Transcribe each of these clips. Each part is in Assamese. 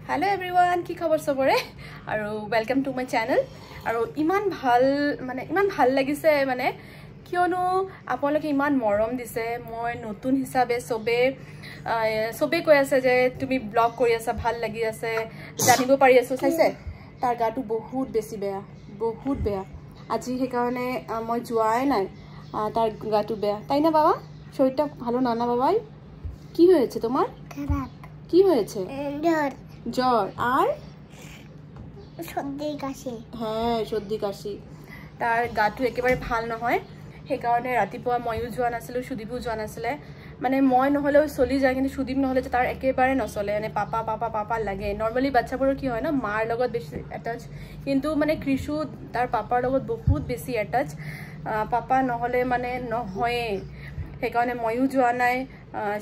Hello everyone, কি খবৰ সবৰে আৰু ওয়েলকাম টু মাই চ্যানেল আৰু ইমান ভাল লাগিছে মানে কিয়নো আপোনালোকে ইমান মৰম দিছে মই নতুন হিচাপে সবে কৈ আছে যে তুমি ব্লগ কৰি আছা ভাল লাগি আছে জানিব পাৰি আছো চাইছে তাৰ গাটো বহুত বেয়া আজি হে কাৰণে মই যোৱাই নাই তাৰ গাটো বেয়া তাই না বাবা শরীরটা ভালো না না বাবাই কি হয়েছে তোমার খারাপ কি হয়েছে জ্বর আর সর্দি কাশি তার গাটো একেবারে ভাল নহয় সেই কারণে ৰাতিপুৱা ময়ো যোৱা নাছিলো সুদীপও যোৱা নাছিলে মানে মই নহলেও চলি যায় কিন্তু সুদীপ নহলে যে তাৰ একেবাৰে নচলে মানে পাপা লাগে নৰমালি বাচ্চাবোৰৰ কি হয় না মাৰ লগত বেছি অ্যাটাচ কিন্তু মানে কৃষু তাৰ পাপাৰ লগত বহুত বেছি অ্যাটাচ পাপা নহলে মানে নহয় সেই কাৰণে ময়ো যোৱা নাই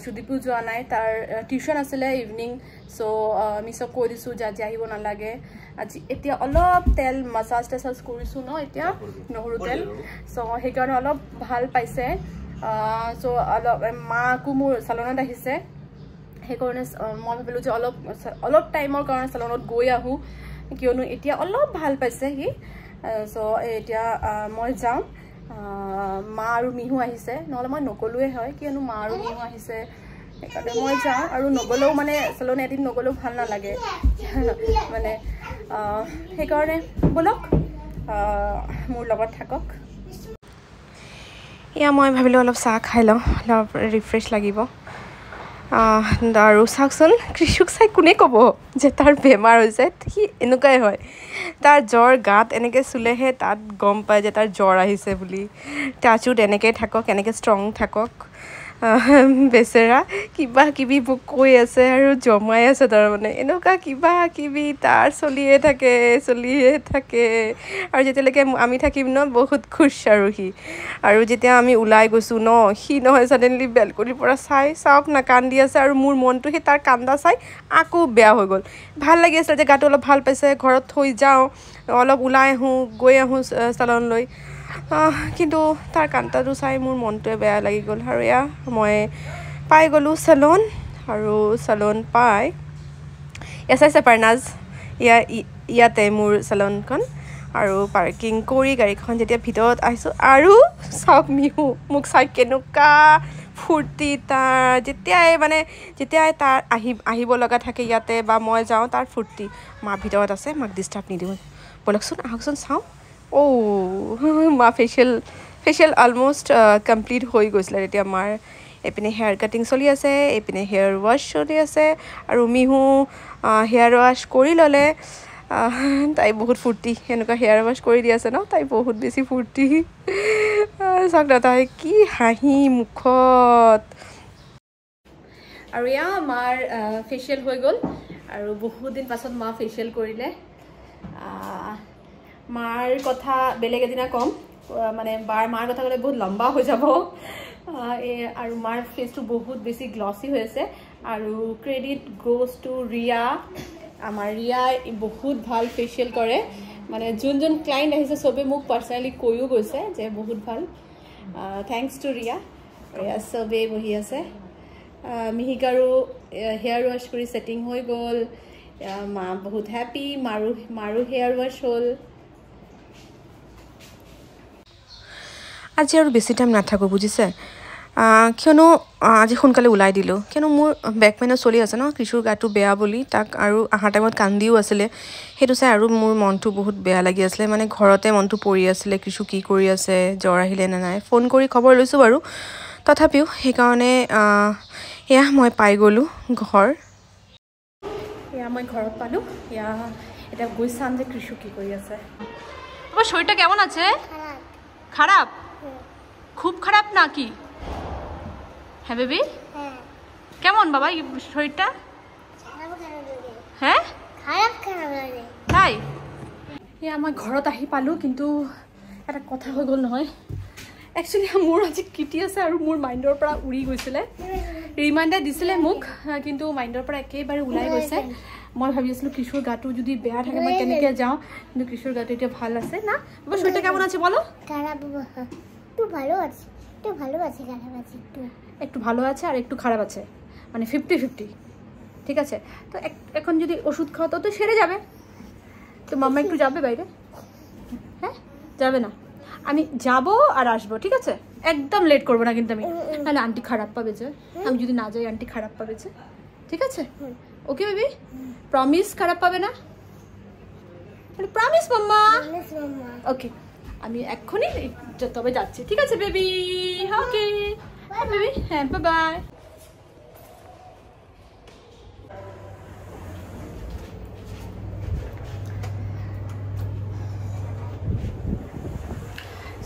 সুদীপও যোৱা নাই তাৰ টিউশন আছিলে ইভিনিং সো আমি সব কৈ দিছো যে আজি আহিব নালাগে আজি এতিয়া অলপ তেল মাসাজ কৰিছো ন এতিয়া নহৰু তেল সো সেই কাৰণে অলপ ভাল পাইছে সো অলপ মাকো মোৰ সালনত আহিছে সেই কাৰণে মই ভাবিলো যে অলপ টাইমৰ কাৰণে সালনত গৈ আহো কিয়নো এতিয়া অলপ ভাল পাইছে হি সো এতিয়া মই যাম মা আৰু মিহু আহিছে নহলে মই নকলুৱে হয় কিয়নো মা আৰু মিহু আহিছে সেইকাৰণে মই যাওঁ আৰু নগলেও মানে চলন এদিন নগলেও ভাল নালাগে মানে সেইকাৰণে বলক মোৰ লগত থাকক ইয়া মই ভাবিলো অলপ চাহ খাই লওঁ অলপ ৰিফ্ৰেছ লাগিব আৰু চাওকচোন কৃষক চাই কোনে ক'ব যে তাৰ বেমাৰ হৈছে সি এনেকুৱাই হয় তাৰ জ্বৰ গাত এনেকৈ চুলেহে তাত গম পায় যে তাৰ জ্বৰ আহিছে বুলি টাচুত এনেকৈ থাকক এনেকৈ ষ্ট্ৰং থাকক বেচেৰা কিবা কিবি মোক কৈ আছে আৰু জমাই আছে তাৰমানে এনেকুৱা কিবা কিবি তাৰ চলিয়ে থাকে আৰু যেতিয়ালৈকে আমি থাকিম ন বহুত খুশ আৰু সি আৰু যেতিয়া আমি ওলাই গৈছোঁ ন সি নহয় ছাডেনলি বেলকনিৰ পৰা চাওক না কান্দি আছে আৰু মোৰ মনটো সেই তাৰ কান্দা চাই আকৌ বেয়া হৈ গ'ল ভাল লাগি আছিল যে গাটো অলপ ভাল পাইছে ঘৰত থৈ যাওঁ অলপ ওলাই গৈ আহোঁ চালনলৈ কিন্তু তাৰ কান্দাটো চাই মোৰ মনটোৱে বেয়া লাগি গ'ল আৰু এয়া মই পাই গ'লোঁ চালন আৰু চালন পাই চাইছে পাৰ্নাজ ইয়াতে মোৰ চালনখন আৰু পাৰ্কিং কৰি গাড়ীখন যেতিয়া ভিতৰত আহিছোঁ আৰু চাওক মিহু মোক চাই কেনেকুৱা ফূৰ্তি তাৰ যেতিয়াই তাৰ আহিব লগা থাকে ইয়াতে বা মই যাওঁ তাৰ ফূৰ্তি মা ভিতৰত আছে মাক ডিষ্টাৰ্ব নিদিওঁ বলকচোন আহকচোন চাওঁ মা ফেচিয়েল অলমষ্ট কমপ্লিট হৈ গৈছিলে তেতিয়া মাৰ এইপিনে হেয়াৰ কাটিং চলি আছে এইপিনে হেয়াৰ ৱাছ চলি আছে আৰু মিহু হেয়াৰ ৱাছ কৰি ল'লে তাই বহুত ফূৰ্তি এনেকুৱা হেয়াৰ ৱাছ কৰি দি আছে ন তাই বহুত বেছি ফূৰ্তি চাওক না তাই কি হাঁহি মুখত আৰু এয়া মাৰ ফেচিয়েল হৈ গ'ল আৰু বহুত দিন পাছত মা ফেচিয়েল কৰিলে মাৰ কথা বেলেগ এদিনা কম মানে মাৰ কথা ক'লে বহুত লম্বা হৈ যাব আৰু মাৰ ফেচটো বহুত বেছি গ্লছি হৈ আছে আৰু ক্ৰেডিট গোজ টু ৰিয়া আমাৰ ৰিয়াই বহুত ভাল ফেচিয়েল কৰে মানে যোন ক্লাইণ্ট আহিছে চবে মোক পাৰ্চনেলি কৈও গৈছে যে বহুত ভাল থেংকছ টু ৰিয়া চবেই বহি আছে মিহিকাৰো হেয়াৰ ৱাছ কৰি ছেটিং হৈ গ'ল মা বহুত হেপী মাৰো হেয়াৰ ৱাছ হ'ল আজি আৰু বেছি টাইম নাথাকোঁ বুজিছে কিয়নো আজি সোনকালে ওলাই দিলোঁ কিয়নো মোৰ বেক পেইনো চলি আছে ন কৃষুৰ গাটো বেয়া বুলি তাক আৰু অহা টাইমত কান্দিও আছিলে সেইটো চাই আৰু মোৰ মনটো বহুত বেয়া লাগি আছিলে মানে ঘৰতে মনটো পৰি আছিলে কৃষু কি কৰি আছে জ্বৰ আহিলে নে নাই ফোন কৰি খবৰ লৈছোঁ বাৰু তথাপিও সেইকাৰণে এয়া মই পাই গ'লোঁ মই ঘৰত পালোঁ এতিয়া গৈ চাম যে কৃষু কি কৰি আছে তোমাৰ শৰীৰটা কেমন আছে খাৰাপ খুব খাৰাপ নাকি হ্যাঁ বেবি কেমন বাবা শৰীৰটা হ্যাঁ তাই মই ঘৰত আহি পালোঁ কিন্তু এটা কথা হৈ গ'ল নহয় একচুৱেলি মোৰ আজি কিটি আছে আৰু মোৰ মাইণ্ডৰ পৰা উৰি গৈছিলে ৰিমাইণ্ডাৰ দিছিলে মোক কিন্তু মাইণ্ডৰ পৰা একেবাৰে ওলাই গৈছে মই ভাবি আছিলোঁ কৃষুৰ গাটো যদি বেয়া থাকে মই কেনেকৈ যাওঁ কিন্তু কৃষুৰ গাটো এতিয়া ভাল আছে না বাবা শরীরটা কেমন আছে বলো একটু ভালো আছে আর একটু খারাপ আছে মানে 50-50 ঠিক আছে তো এখন যদি ওষুধ খাও তো সেরে যাবে তো মাম্মা একটু যাবে বাইরে হ্যাঁ যাবে না আমি যাব আর আসবো ঠিক আছে একদম লেট করবো না কিন্তু আমি নাহলে আন্টি খারাপ পাবে যে আমি যদি না যাই আন্টি খারাপ পাবে যে ঠিক আছে ওকে বেবি প্রমিস খারাপ পাবে না প্রমিস মাম্মা ওকে আমি এক্ষুনি তবে যাচ্ছি ঠিক আছে বেবি ওকে বেবি হ্যাঁ বাই বাই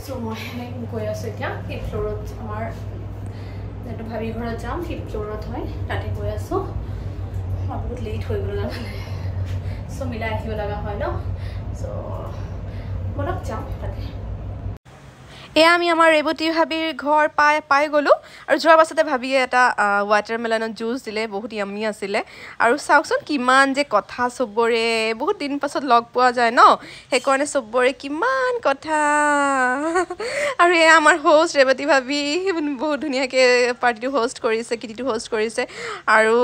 সো মই গৈ আছোঁ এতিয়া 5th ফ্ল'ৰত আমাৰ যিটো ভাবি ঘৰত যাম 5th ফ্ল'ৰত হয় তাতে গৈ আছোঁ বহুত লেট হৈ গ'ল মানে সো মিলাই আহিব লগা হয় ন সো বলক যাওঁ তাতে এয়া আমি আমাৰ ৰেৱতী ভাবিৰ ঘৰ পাই গ'লোঁ আৰু যোৱাৰ পাছতে ভাবিয়ে এটা ৱাটাৰমেলনৰ জুচ দিলে বহুত ইয়াম্মি আছিলে আৰু চাওকচোন কিমান যে কথা চবৰে বহুত দিন পাছত লগ পোৱা যায় ন সেইকাৰণে চবৰে কিমান কথা আৰু এয়া আমাৰ হোষ্ট ৰেৱতী ভাবি বহুত ধুনীয়াকৈ পাৰ্টিটো হোষ্ট কৰিছে কিটিটো হোষ্ট কৰিছে আৰু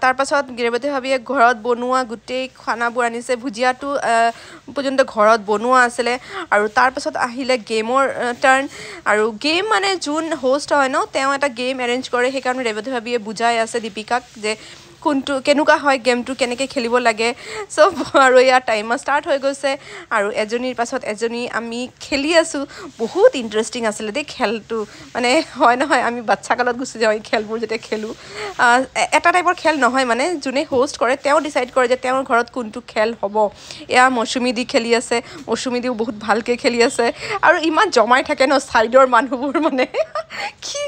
তাৰপাছত ৰেৱতী ভাবিয়ে ঘৰত বনোৱা গোটেই খানাবোৰ আনিছে ভুজিয়াটো পৰ্যন্ত ঘৰত বনোৱা আছিলে আৰু তাৰপাছত আহিলে গেমৰ আৰু গেম মানে যোন হোষ্ট হয় ন তেওঁ এটা গেম এৰেঞ্জ কৰে সেইকাৰণে ৰেৱতী ভাবিয়ে বুজাই আছে দীপিকাক যে কোনটো কেনেকুৱা হয় গেমটো কেনেকৈ খেলিব লাগে চব আৰু ইয়াৰ টাইমাৰ ষ্টাৰ্ট হৈ গৈছে আৰু এজনীৰ পাছত এজনী আমি খেলি আছোঁ বহুত ইণ্টাৰেষ্টিং আছিলে দেই খেলটো মানে হয় নহয় আমি বাচ্চাকালত গুচি যাওঁ এই খেলবোৰ যেতিয়া খেলোঁ এটা টাইপৰ খেল নহয় মানে যোনে হোষ্ট কৰে তেওঁ ডিচাইড কৰে যে তেওঁৰ ঘৰত কোনটো খেল হ'ব এয়া মৌচুমী দি খেলি আছে মৌচুমী দিও বহুত ভালকৈ খেলি আছে আৰু ইমান জমাই থাকে ন ছাইডৰ মানুহবোৰ মানে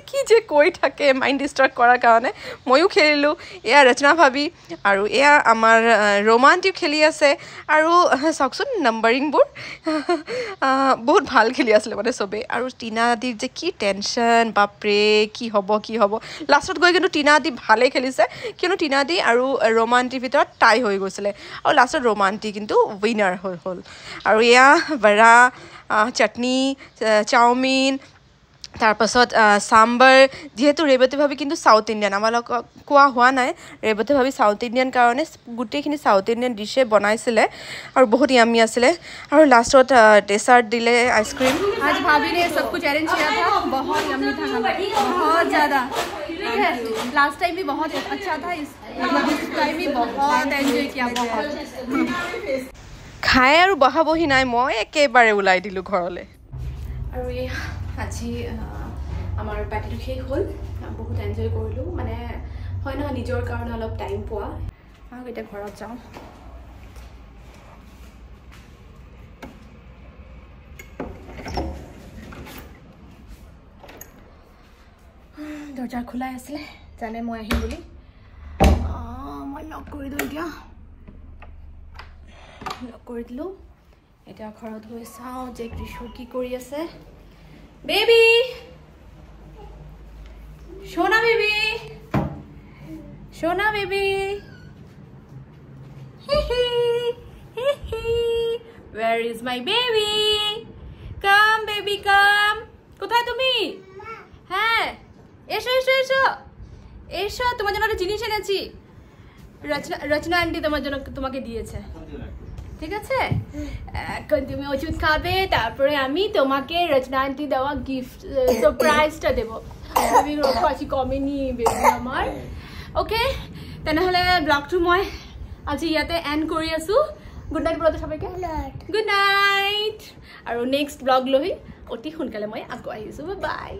কি যে কৈ থাকে মাইণ্ড ডিষ্ট্ৰাক্ট কৰাৰ কাৰণে ময়ো খেলিলোঁ এয়া ৰচনা ভাবি আৰু এয়া আমাৰ ৰোমান্টিক খেলি আছে আৰু চাওকচোন নাম্বাৰিংবোৰ বহুত ভাল খেলি আছিলে মানে চবেই আৰু টিনা আদিৰ যে কি টেনশ্যন বাপৰে কি হ'ব লাষ্টত গৈ কিন্তু টিনা আদি ভালেই খেলিছে কিয়নো টিনা আদি আৰু ৰোমান্টিৰ ভিতৰত টাই হৈ গৈছিলে আৰু লাষ্টত ৰোমান্টিক কিন্তু উইনাৰ হ'ল আৰু এয়া বৰা চাটনি চাওমিন তাৰপাছত চাম্বাৰ যিহেতু ৰেৱতী ভাবি কিন্তু সাউথ ইণ্ডিয়ান আমালোক কোৱা হোৱা নাই ৰেৱতী ভাবি সাউথ ইণ্ডিয়ান কাৰণে গোটেইখিনি সাউথ ইণ্ডিয়ান ডিশে বনাইছিলে আৰু বহুত ইয়াম্মি আছিলে আৰু লাষ্টত ডেজাৰ্ট দিলে আইসক্रीम आज भाभी ने सब कुछ अरेंज किया था बहुत यम्मी था बहुत ज़्यादा ठीक है लास्ट टाइम भी बहुत अच्छा था इस टाइम भी बहुत एंजॉय किया बहुत খাই আৰু বহাবহি নাই মই একেবাৰে ওলাই দিলোঁ ঘৰলৈ আৰু এই আজি আমাৰ পাৰ্টিটো শেষ হ'ল বহুত এনজয় কৰিলোঁ মানে হয় নহয় নিজৰ কাৰণে অলপ টাইম পোৱা আৰু এতিয়া ঘৰত যাওঁ দৰ্জা খোলাই আছিলে জানে মই আহিম বুলি মই লক কৰি দিওঁ এতিয়া লক কৰি দিলোঁ এতিয়া ঘৰত গৈ চাওঁ যে কৃষু কি কৰি আছে বেবি সোনা baby where is my baby come baby come কোথায় তুমি হ্যাঁ এসো এসো এসো এসো তোমার জন্য একটা জিনিস এনেছি রচনা আন্টি তোমার জন্য তোমাকে দিয়েছে ঠিক আছে এখন তুমি ওষুধ খাবে তারপরে আমি তোমাকে রচনা আন্টি দেওয়া গিফট সারপ্রাইজটা দেব আমি পাশি কমেনি বেবি আমার ওকে তেনেহলে ব্লগটো মই আজি ইয়াতে এন্ড কৰি আছো গুড নাইট ব্ৰদাৰ সবাইকে গুড নাইট আৰু নেক্সট ব্লগ লৈ অতি সোনকালে মই আকৌ আহিছো বাই